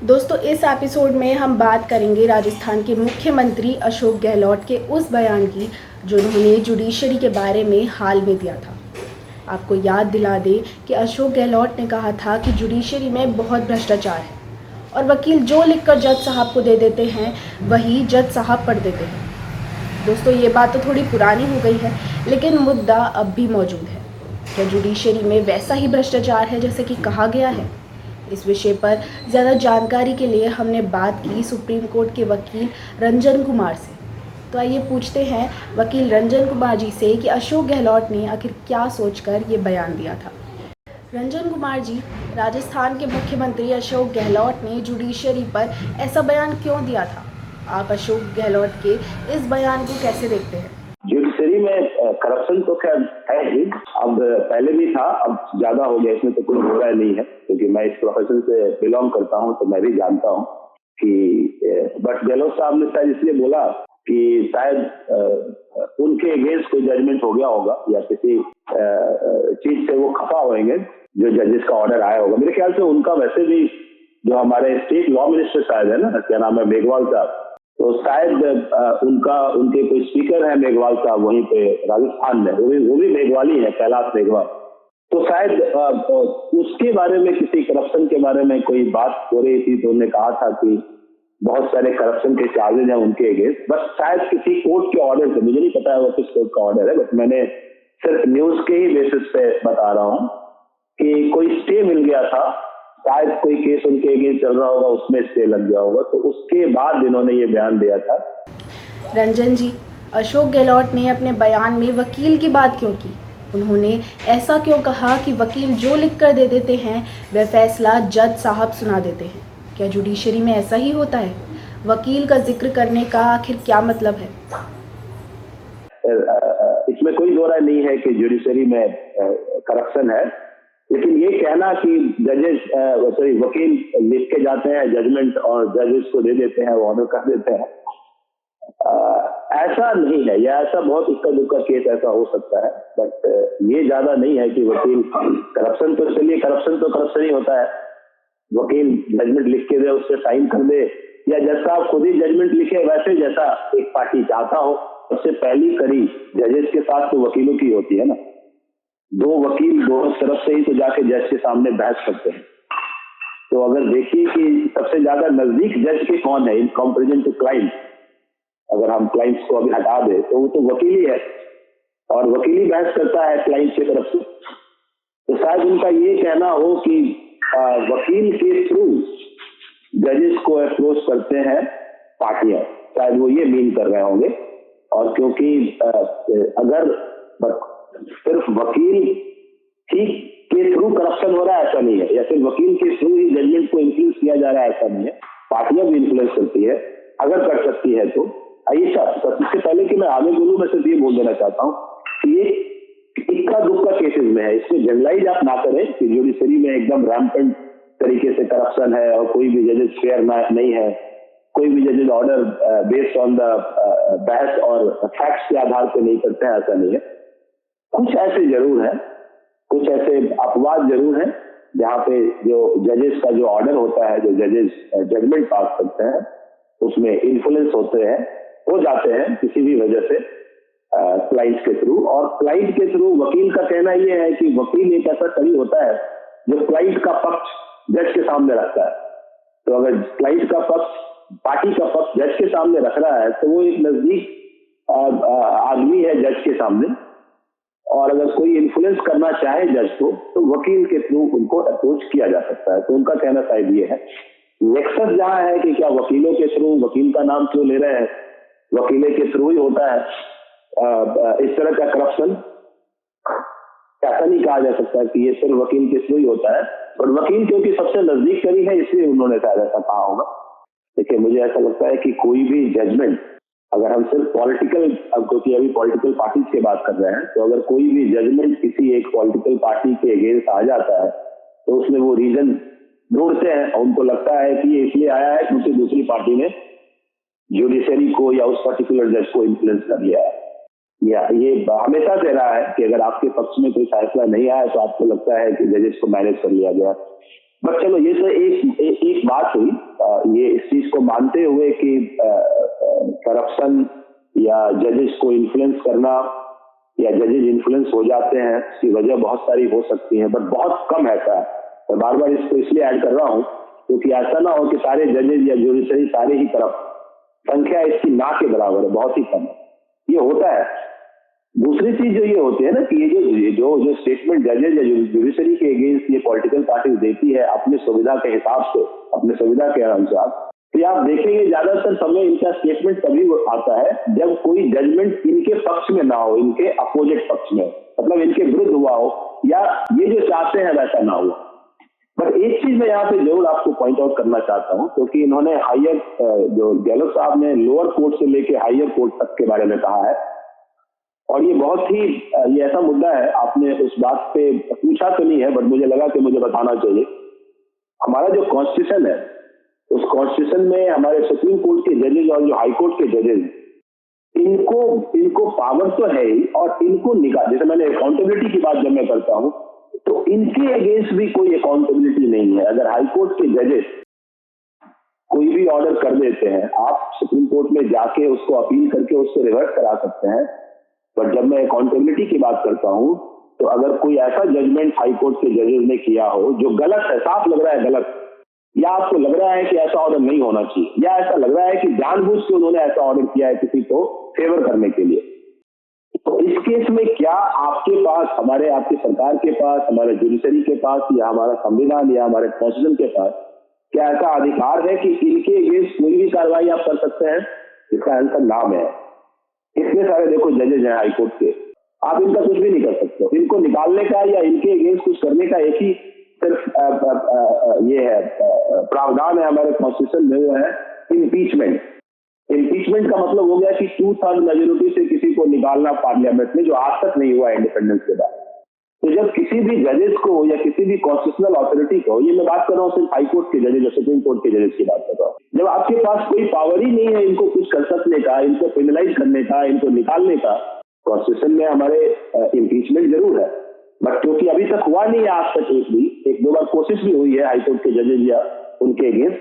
दोस्तों, इस एपिसोड में हम बात करेंगे राजस्थान के मुख्यमंत्री अशोक गहलोत के उस बयान की जो उन्होंने जुडिशरी के बारे में हाल में दिया था। आपको याद दिला दें कि अशोक गहलोत ने कहा था कि जुडिशरी में बहुत भ्रष्टाचार है और वकील जो लिखकर जज साहब को दे देते हैं वही जज साहब पढ़ देते हैं। दोस्तों, ये बात तो थोड़ी पुरानी हो गई है, लेकिन मुद्दा अब भी मौजूद है। क्या जुडिशरी में वैसा ही भ्रष्टाचार है जैसे कि कहा गया है? इस विषय पर ज़्यादा जानकारी के लिए हमने बात की सुप्रीम कोर्ट के वकील रंजन कुमार से। तो आइए पूछते हैं वकील रंजन कुमार जी से कि अशोक गहलोत ने आखिर क्या सोचकर ये बयान दिया था। रंजन कुमार जी, राजस्थान के मुख्यमंत्री अशोक गहलोत ने जुडिशरी पर ऐसा बयान क्यों दिया था? आप अशोक गहलोत के इस बयान को कैसे देखते हैं? जुडिशरी में करप्शन तो खैर है ही, अब पहले भी था, अब ज्यादा हो गया, इसमें तो कोई बुराई नहीं है क्योंकि मैं इस प्रोफेशन से बिलोंग करता हूं तो मैं भी जानता हूं कि बट गहलोत साहब ने शायद इसलिए बोला कि शायद उनके अगेंस्ट कोई जजमेंट हो गया होगा या किसी चीज से वो खफा होंगे जो जजेस का ऑर्डर आया होगा। मेरे ख्याल से उनका वैसे भी जो हमारे स्टेट लॉ मिनिस्टर शायद है ना, क्या नाम है, मेघवाल साहब, तो शायद उनके कोई स्पीकर है मेघवाल साहब वहीं पे राजस्थान में, वो भी मेघवाली है, कैलाश मेघवाल। तो शायद उसके बारे में किसी करप्शन के बारे में कोई बात हो रही थी तो उन्होंने कहा था कि बहुत सारे करप्शन के चार्जेज हैं उनके अगेंस्ट, बस शायद किसी कोर्ट के ऑर्डर से, मुझे नहीं पता है वो किस कोर्ट का ऑर्डर है, बट मैंने सिर्फ न्यूज के ही बेसिस पे बता रहा हूँ कि कोई स्टे मिल गया था, शायद कोई केस उनके अगेंस्ट चल रहा होगा, उसमें स्टे लग गया होगा, तो उसके बाद इन्होंने ये बयान दिया था। रंजन जी, अशोक गहलोत ने अपने बयान में वकील की बात क्यों की? उन्होंने ऐसा क्यों कहा कि वकील जो लिख कर दे देते हैं वह फैसला जज साहब सुना देते हैं? क्या जुडिशरी में ऐसा ही होता है? वकील का जिक्र करने का आखिर क्या मतलब है? इसमें कोई दो राय नहीं है कि जुडिशरी में करप्शन है, लेकिन ये कहना कि जजेस वकील लिख के जाते हैं जजमेंट और जजेस को दे देते हैं, वो ऑर्डर कर देते हैं, ऐसा नहीं है। या ऐसा बहुत इक्का दुक्का केस ऐसा हो सकता है, बट ये ज्यादा नहीं है कि वकील करप्शन, तो चलिए करप्शन ही होता है, वकील जजमेंट लिख के दे, उससे साइन कर दे, या जज साहब खुद ही जजमेंट लिखे, वैसे जैसा एक पार्टी चाहता हो। सबसे पहली कड़ी जजेस के साथ तो वकीलों की होती है ना, दो वकील दोनों तरफ से ही तो जाके जज के सामने बहस करते हैं। तो अगर देखिए कि सबसे ज्यादा नजदीक जज के कौन है इन कंपेरिजन टू क्लाइंट, अगर हम क्लाइंट्स को अभी हटा दे तो वो तो वकील ही है और वकील ही बहस करता है क्लाइंट की तरफ से। तो शायद उनका ये कहना हो कि वकील के थ्रू जजेस को अप्रोच करते हैं पार्टियां, शायद वो ये मीन कर रहे होंगे। और क्योंकि अगर सिर्फ वकील ही के थ्रू करप्शन हो रहा है ऐसा नहीं है, या फिर वकील के थ्रू ही जजमेंट को इन्फ्लुएंस किया जा रहा है ऐसा नहीं है, पार्टियां भी इन्फ्लुएंस करती है, अगर कर सकती है तो। इससे पहले कि मैं आगे बोलूं, मैं सिर्फ ये बोल देना चाहता हूँ कि ये इक्का दुक्का केसेस में है, इसमें जनरलाइज आप ना करें कि जुडिशरी में एकदम रैम्पेंट तरीके से करप्शन है और कोई भी जजेस फेयर नहीं है, कोई भी जजेस ऑर्डर बेस्ड ऑन द बहस और फैक्ट्स के आधार पर नहीं करते हैं, ऐसा नहीं है। कुछ ऐसे जरूर है, कुछ ऐसे अपवाद जरूर है जहाँ पे जो जजेस का जो ऑर्डर होता है, जो जजेस जजमेंट पास करते हैं, उसमें इन्फ्लुएंस हो जाते हैं किसी भी वजह से क्लाइंट के थ्रू। और क्लाइंट के थ्रू वकील का कहना यह है कि वकील एक ऐसा कड़ी होता है जो क्लाइंट का पक्ष जज के सामने रखता है। तो अगर क्लाइंट का पक्ष, पार्टी का पक्ष जज के सामने रख रहा है तो वो एक नजदीक आदमी है जज के सामने, और अगर कोई इन्फ्लुएंस करना चाहे जज को तो वकील के थ्रू उनको अप्रोच किया जा सकता है। तो उनका कहना शायद ये है। नेक्सस जहां है कि क्या वकीलों के थ्रू, वकील का नाम क्यों ले रहे हैं, वकीले के थ्रू ही होता है इस तरह का करप्शन, ऐसा नहीं कहा जा सकता कि ये सिर्फ वकील के थ्रू ही होता है, और वकील क्योंकि सबसे नजदीक करी है इसलिए उन्होंने शायद ऐसा कहा होगा। देखिए, मुझे ऐसा लगता है कि कोई भी जजमेंट, अगर हम सिर्फ पॉलिटिकल, क्योंकि अभी पॉलिटिकल पार्टी की बात कर रहे हैं, तो अगर कोई भी जजमेंट किसी एक पॉलिटिकल पार्टी के अगेंस्ट आ जाता है तो उसमें वो रीजन ढूंढते हैं और उनको लगता है कि ये इसलिए आया है क्योंकि दूसरी पार्टी ने जुडिशरी को या उस पर्टिकुलर जज को इन्फ्लुएंस कर लिया है। या ये हमेशा से रहा है कि अगर आपके पक्ष में कोई फैसला नहीं आया तो आपको लगता है कि जजेस को मैनेज कर लिया गया। बट चलो, ये तो एक बात हुई। ये इस चीज को मानते हुए कि करप्शन या जजेस को इन्फ्लुएंस करना या जजेस इन्फ्लुएंस हो जाते हैं, इसकी वजह बहुत सारी हो सकती है, बट बहुत कम ऐसा है। मैं बार बार इसको इसलिए ऐड कर रहा हूँ क्योंकि ऐसा ना हो कि सारे जजेस या जुडिशरी सारे ही तरफ, संख्या इसकी ना के बराबर है, बहुत ही कम है, ये होता है। दूसरी चीज जो ये होती है ना कि ये जो स्टेटमेंट जजेज या जुडिशरी के अगेंस्ट ये पॉलिटिकल पार्टी देती है अपनी सुविधा के हिसाब से, अपने सुविधा के अनुसार, तो आप देखेंगे ज्यादातर समय इनका स्टेटमेंट तभी आता है जब कोई जजमेंट इनके पक्ष में ना हो, इनके अपोजिट पक्ष में, मतलब इनके विरुद्ध हुआ हो या ये जो चाहते हैं वैसा ना हुआ। पर एक चीज मैं यहाँ पे जरूर आपको पॉइंट आउट करना चाहता हूँ, क्योंकि इन्होंने हायर, जो गहलोत साहब ने लोअर कोर्ट से लेके हायर कोर्ट तक के बारे में कहा है, और ये बहुत ही ये ऐसा मुद्दा है, आपने उस बात पे पूछा तो नहीं है बट मुझे लगा कि मुझे बताना चाहिए। हमारा जो कॉन्स्टिट्यूशन है, उस कॉन्स्टिट्यूशन में हमारे सुप्रीम कोर्ट के जजेज और जो हाई कोर्ट के जजेज, इनको पावर तो है ही, और इनको निकाल, जैसे मैंने अकाउंटेबिलिटी की बात जब मैं करता हूँ तो इनके अगेंस्ट भी कोई अकाउंटेबिलिटी नहीं है। अगर हाई कोर्ट के जजेस कोई भी ऑर्डर कर देते हैं, आप सुप्रीम कोर्ट में जाके उसको अपील करके उसको रिवर्स करा सकते हैं, बट जब मैं अकाउंटेबिलिटी की बात करता हूं तो अगर कोई ऐसा जजमेंट हाई कोर्ट के जजेस ने किया हो जो गलत है, साफ लग रहा है गलत, या आपको लग रहा है कि ऐसा ऑर्डर नहीं होना चाहिए, या ऐसा लग रहा है कि जानबूझ के उन्होंने ऐसा ऑर्डर किया है किसी को फेवर करने के लिए, तो इस केस में क्या आपके पास, आपकी सरकार के पास, हमारे जुडिशरी के पास, या हमारा संविधान या हमारे कॉन्स्टिट्यूशन के पास क्या ऐसा अधिकार है कि इनके अगेंस्ट कोई भी कार्रवाई आप कर सकते हैं? इसका आंसर नाम है। इतने सारे देखो जजेज हैं हाई कोर्ट के, आप इनका कुछ भी नहीं कर सकते। इनको निकालने का या इनके अगेंस्ट कुछ करने का एक ही सिर्फ ये है प्रावधान है हमारे कॉन्स्टिट्यूशन में, वो है इम्पीचमेंट। इम्पीचमेंट का मतलब हो गया कि 2/3 मेजोरिटी से किसी को निकालना पार्लियामेंट में, जो आज तक नहीं हुआ इंडिपेंडेंस के बाद। तो जब किसी भी जजेस को या किसी भी कॉन्स्टिट्यूशनल अथॉरिटी को, ये मैं बात कर रहा हूँ सिर्फ हाई कोर्ट के जजेस और सुप्रीम कोर्ट के जजेस की बात कर रहा हूँ, जब आपके पास कोई पावर ही नहीं है इनको कुछ कर सकने का, इनको पेनलाइज करने का, इनको निकालने का, कॉन्स्टिट्यूशन में हमारे इम्पीचमेंट जरूर है, बट क्योंकि अभी तक हुआ नहीं है, आज तक एक दो बार कोशिश भी हुई है हाई कोर्ट के जजेस या उनके अगेंस्ट,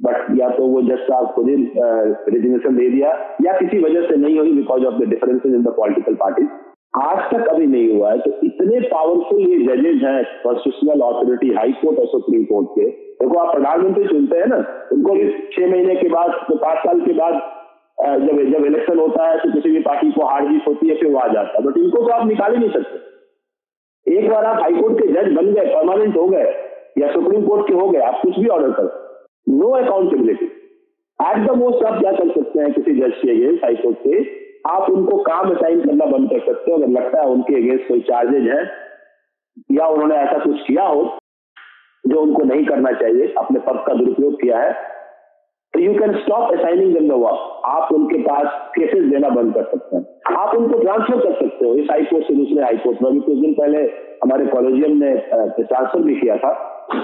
बट या तो वो जज साहब खुद ही रेजिग्नेशन दे दिया या किसी वजह से नहीं हुई, because of the differences in the political parties. आज तक अभी नहीं हुआ है। तो इतने पावरफुल ये जजेज हैं, कॉन्स्टिट्यूशनल अथॉरिटी हाई कोर्ट और सुप्रीम कोर्ट के। देखो आप प्रधानमंत्री चुनते हैं ना, उनको भी 6 महीने के बाद, तो 5 साल के बाद जब इलेक्शन होता है तो किसी भी पार्टी को हार जीत होती है, फिर वो आ जाता है, बट इनको तो आप निकाल ही नहीं सकते। एक बार आप हाई कोर्ट के जज बन गए, परमानेंट हो गए, या सुप्रीम कोर्ट के हो गए, आप कुछ भी ऑर्डर करो, no accountability. At the most आप क्या कर सकते हैं किसी जज के अगेंस्ट, हाई कोर्ट के, आप उनको काम असाइन करना बंद कर सकते हो अगर लगता है उनके अगेंस्ट कोई चार्जेज है या उन्होंने ऐसा कुछ किया हो जो उनको नहीं करना चाहिए, अपने पद का दुरुपयोग किया है, तो you can stop assigning them the work. आप उनके पास केसेस देना बंद कर सकते हैं, आप उनको ट्रांसफर कर सकते हो इस हाई कोर्ट से दूसरे हाई कोर्ट में। अभी कुछ दिन पहले हमारे कॉलेजियम ने ट्रांसफर भी किया था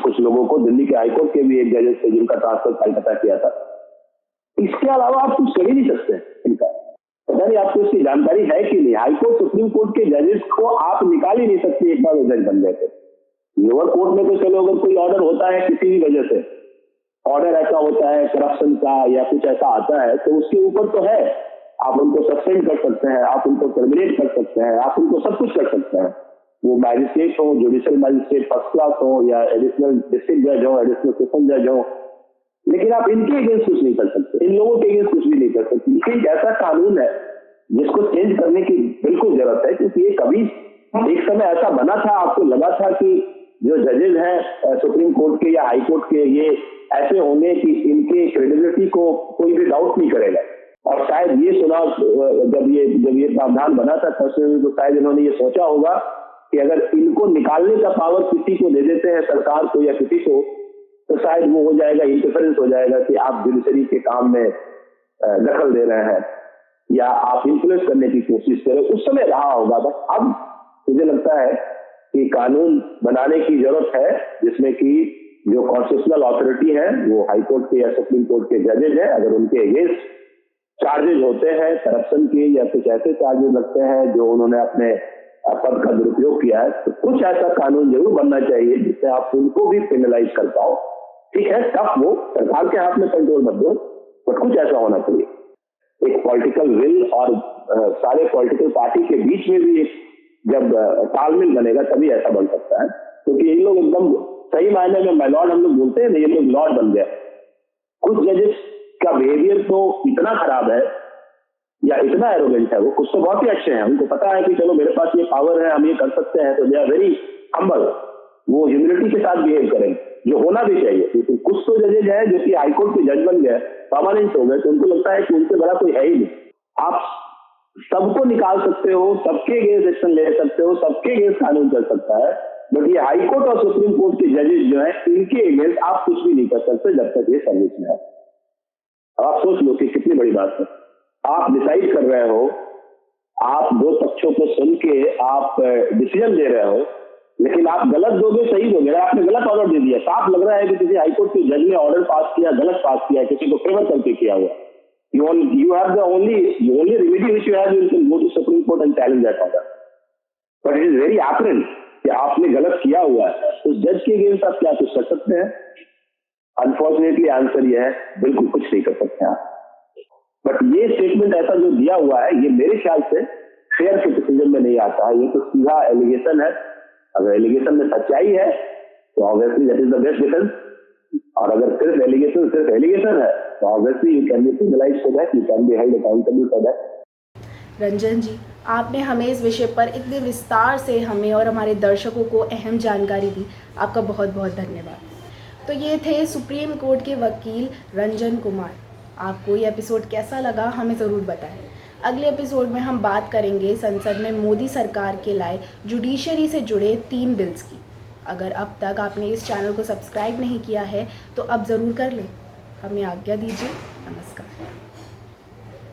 कुछ लोगों को, दिल्ली के हाई कोर्ट के भी एक जजेस थे जिनका ट्रांसफर कलकत्ता किया था। इसके अलावा आप कुछ कर ही नहीं सकते इनका, पता नहीं आपको इसकी जानकारी है कि नहीं। हाई कोर्ट सुप्रीम कोर्ट के जजेस को आप निकाल ही नहीं सकते एक बार वो जज बन गए थे। लोअर कोर्ट में तो चलो अगर कोई ऑर्डर होता है किसी भी वजह से, ऑर्डर ऐसा होता है करप्शन का या कुछ ऐसा आता है, तो उसके ऊपर तो है, आप उनको सस्पेंड कर सकते हैं, आप उनको टर्मिनेट कर सकते हैं, आप उनको सब कुछ कर सकते हैं। वो मैजिस्ट्रेट हो, जुडिशियल मैजिस्ट्रेट फर्स्ट क्लास हो, या एडिशनल डिस्ट्रिक्ट जज हो, एडिशनल सेशन जज हो, लेकिन आप इनके अगेंस्ट कुछ नहीं कर सकते, इन लोगों के अगेंस्ट कुछ भी नहीं कर सकते। लेकिन ऐसा कानून है जिसको चेंज करने की बिल्कुल जरूरत है, क्योंकि ये कभी एक समय ऐसा बना था, आपको लगा था कि जो जजेज हैं सुप्रीम कोर्ट के या हाई कोर्ट के, ये ऐसे होंगे कि इनके क्रेडिबिलिटी को कोई भी डाउट नहीं करेगा। और शायद ये सुना, जब ये प्रावधान बना था कॉन्स्टिट्यूशन, तो शायद इन्होंने ये सोचा होगा कि अगर इनको निकालने का पावर किसी को दे देते हैं, सरकार को या किसी को, तो शायद वो हो जाएगा, इंटरफेरेंस हो जाएगा कि आप जुडिशरी के काम में दखल दे रहे हैं या आप इन्फ्लुएंस करने की कोशिश कर रहे हो। उस समय रहा होगा, बट अब मुझे लगता है कि कानून बनाने की जरूरत है जिसमें कि जो कॉन्स्टिट्यूशनल अथॉरिटी है, वो हाई कोर्ट के या सुप्रीम कोर्ट के जजेज हैं, अगर उनके अगेंस्ट चार्जेज होते हैं करप्शन के या कुछ ऐसे चार्जेज लगते हैं जो उन्होंने अपने पद का दुरुपयोग किया है, तो कुछ ऐसा कानून जरूर बनना चाहिए जिससे आप उनको भी पेनलाइज कर पाओ ठीक है, टफ वो सरकार के हाथ में कंट्रोल मत दो, बट कुछ ऐसा होना चाहिए। एक पॉलिटिकल विल और सारे पॉलिटिकल पार्टी के बीच में भी एक जब तालमेल बनेगा तभी ऐसा बन सकता है, क्योंकि ये लोग एकदम सही मायने में माय लॉर्ड हम लोग बोलते हैं ना, ये लोग लॉर्ड बन गए। कुछ जजेस का बिहेवियर तो इतना खराब है या इतना एरोगेंट है, वो कुछ तो बहुत ही अच्छे हैं, उनको पता है कि चलो मेरे पास ये पावर है, हम ये कर सकते हैं, तो दे आर वेरी हम्बल, वो ह्यूमिलिटी के साथ बिहेव करें जो होना भी चाहिए। क्योंकि कुछ तो जजेज है जो कि हाईकोर्ट के जज बन गए, परमानेंट हो गए, तो उनको लगता है कि उनसे बड़ा कोई है ही नहीं। आप सबको निकाल सकते हो, सबके अगेंस्ट एक्शन ले सकते हो, सबके अगेंस्ट कानून चल सकता है, बट ये हाई कोर्ट और सुप्रीम कोर्ट के जजेस जो है इनके अगेंस्ट आप कुछ भी नहीं कर सकते जब तक ये सर्विस में है। आप सोच लो कि कितनी बड़ी बात है। आप डिसाइड कर रहे हो, आप दो पक्षों को सुन के आप डिसीजन दे रहे हो, लेकिन आप गलत दोगे सही दोगे। अगर आपने गलत ऑर्डर दे दिया, साफ लग रहा है कि किसी हाईकोर्ट के जज ने ऑर्डर पास किया, गलत पास किया, किसी को फेवर करके किया हुआ, you have the only remedy which you have, you can go to Supreme Court and challenge that order. But it is very apparent कि आपने गलत किया हुआ है, उस जज के अगेंस्ट आप क्या कुछ कर सकते हैं? अनफॉर्चुनेटली आंसर ये है, बिल्कुल कुछ नहीं कर सकते आप। बट ये स्टेटमेंट ऐसा जो दिया हुआ है, ये मेरे ख्याल से फेयर के डिसीजन में नहीं आता है। ये तो सीधा एलिगेशन है। अगर एलिगेशन में सच्चाई है तो obviously that is the best defence, और अगर सिर्फ एलिगेशन है तो obviously you can be penalised for that, you can be held accountable for that. Ranjan ji, आपने हमें इस विषय पर इतने विस्तार से हमें और हमारे दर्शकों को अहम जानकारी दी, आपका बहुत बहुत धन्यवाद। तो ये थे सुप्रीम कोर्ट के वकील रंजन कुमार। आपको ये एपिसोड कैसा लगा हमें ज़रूर बताएं। अगले एपिसोड में हम बात करेंगे संसद में मोदी सरकार के लाए जुडिशरी से जुड़े 3 बिल्स की। अगर अब तक आपने इस चैनल को सब्सक्राइब नहीं किया है तो अब ज़रूर कर लें। हमें आज्ञा दीजिए। नमस्कार।